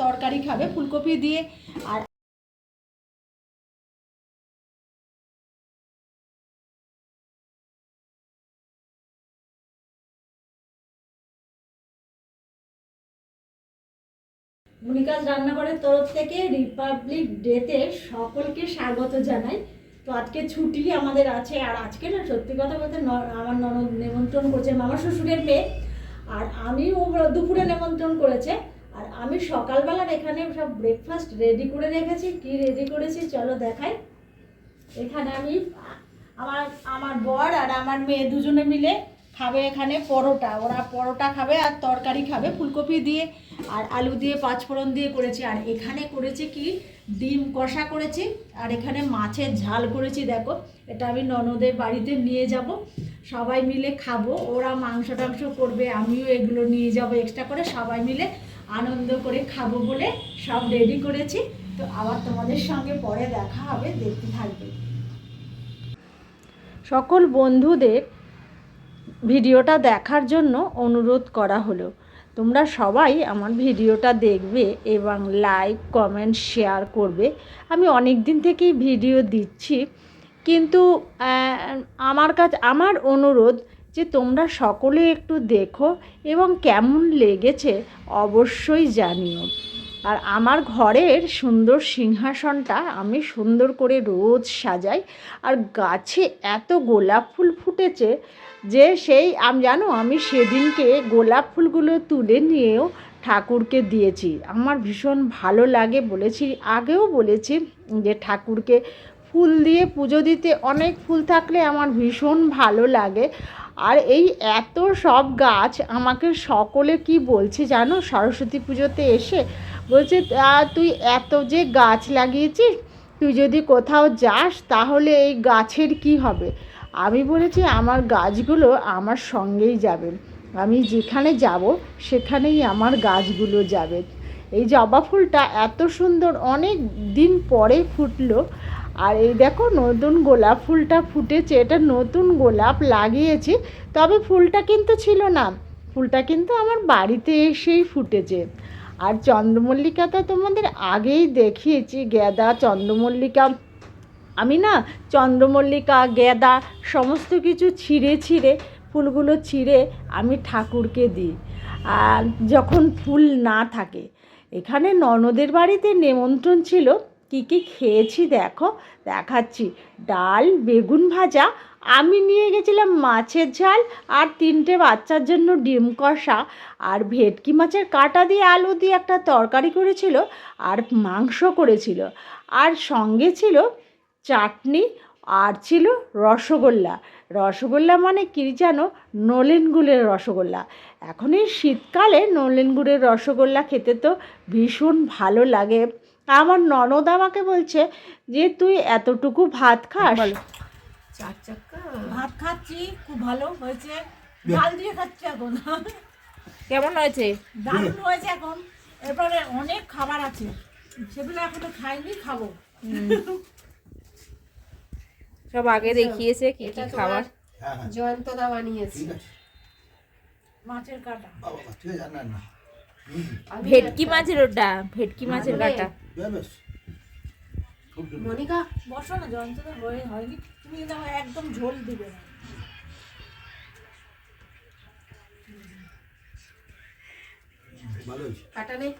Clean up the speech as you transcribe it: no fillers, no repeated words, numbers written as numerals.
তরকারি খাবে ফুলকপি দিয়ে। আর মনিকাজ রান্নাঘরের তরফ থেকে রিপাবলিক ডেতে সকলকে স্বাগত জানাই। তো আজকে ছুটি আমাদের আছে, আর আজকে না সত্যি কথা বলতে আমার ননদ নেমন্ত্রণ করেছে, মামা শ্বশুরের মেয়ে, আর আমিও দুপুরে নেমন্ত্রণ করেছে। আর আমি সকালবেলার এখানে সব ব্রেকফাস্ট রেডি করে রেখেছি। কি রেডি করেছি চলো দেখাই। এখানে আমি আমার আমার বর আর আমার মেয়ে দুজনে মিলে খাবে এখানে পরোটা। ওরা পরোটা খাবে আর তরকারি খাবে ফুলকপি দিয়ে আর আলু দিয়ে পাঁচফোড়ন দিয়ে করেছি। আর এখানে করেছি কি ডিম কষা করেছি, আর এখানে মাছের ঝাল করেছি। দেখো এটা আমি ননদের বাড়িতে নিয়ে যাব, সবাই মিলে খাবো। ওরা মাংস টাংস করবে, আমিও এগুলো নিয়ে যাব এক্সট্রা করে, সবাই মিলে আনন্দ করে খাবো বলে সব রেডি করেছি। তো আবার তোমাদের সঙ্গে পরে দেখা হবে, দেখতে থাকবে। সকল বন্ধুদের ভিডিওটা দেখার জন্য অনুরোধ করা হলো। তোমরা সবাই আমার ভিডিওটা দেখবে এবং লাইক কমেন্ট শেয়ার করবে। আমি অনেক দিন থেকেই ভিডিও দিচ্ছি, কিন্তু আমার অনুরোধ যে তোমরা সকলে একটু দেখো এবং কেমন লেগেছে অবশ্যই জানিও। আর আমার ঘরের সুন্দর সিংহাসনটা আমি সুন্দর করে রোজ সাজাই। আর গাছে এত গোলাপ ফুল ফুটেছে যে আমি সেদিনকে গোলাপ ফুলগুলো তুলে নিয়েও ঠাকুরকে দিয়েছি। আমার ভীষণ ভালো লাগে, বলেছি আগেও বলেছি যে ঠাকুরকে ফুল দিয়ে পুজো দিতে অনেক ফুল থাকলে আমার ভীষণ ভালো লাগে। আর এই এত সব গাছ আমাকে সকলে কি বলছে জানো, সরস্বতী পুজোতে এসে বলছে তুই এত যে গাছ লাগিয়েছিস, তুই যদি কোথাও যাস তাহলে এই গাছের কি হবে। আমি বলেছি আমার গাছগুলো আমার সঙ্গেই যাবে, আমি যেখানে যাব সেখানেই আমার গাছগুলো যাবে। এই জবা ফুলটা এত সুন্দর অনেক দিন পরে ফুটলো। আর এই দেখো নতুন গোলাপ ফুলটা ফুটেছে, এটা নতুন গোলাপ লাগিয়েছি, তবে ফুলটা কিন্তু ছিল না, ফুলটা কিন্তু আমার বাড়িতে এসেই ফুটেছে। আর চন্দ্রমল্লিকা তো তোমাদের আগেই দেখিয়েছি, গেঁদা চন্দ্রমল্লিকা, আমি না চন্দ্রমল্লিকা গেঁদা সমস্ত কিছু ছিঁড়ে ফুলগুলো ছিঁড়ে আমি ঠাকুরকে দিই আর যখন ফুল না থাকে। এখানে ননদের বাড়িতে নেমন্ত্রণ ছিল, কী কী খেয়েছি দেখো, দেখাচ্ছি। ডাল, বেগুন ভাজা, আমি নিয়ে গেছিলাম মাছের ঝাল, আর 3টে বাচ্চার জন্য ডিম কষা, আর ভেটকি মাছের কাঁটা দিয়ে আলু দিয়ে একটা তরকারি করেছিল, আর মাংস করেছিল, আর সঙ্গে ছিল চাটনি, আর ছিল রসগোল্লা। রসগোল্লা মানে কী জানো, নলেন গুড়ের রসগোল্লা। এখন এই শীতকালে নলেন গুড়ের রসগোল্লা খেতে তো ভীষণ ভালো লাগে। আমার ননদ আমাকে বলছে যে তুই এতটুকু ভাত খাস। ভাত খাচ্ছি, খুব ভালো হয়েছে, ডাল দিয়ে খাচ্ছি এখন। কেমন হয়েছে? দারুণ হয়েছে। এখন এরপরে অনেক খাবার আছে, সেগুলো এখনো খাইনি, খাবো। সব আগে দেখিয়েছে কি কি খাবার। জয়ন্তদা বানিয়েছে মাছের কাঁটা, ভেটকি মাছের, ওটা ভেটকি মাছের কাঁটা। মনিকা বসো না, জয়ন্তদা হয়নি, তুমি একদম ঝোল দিবে না। কাটা নেই,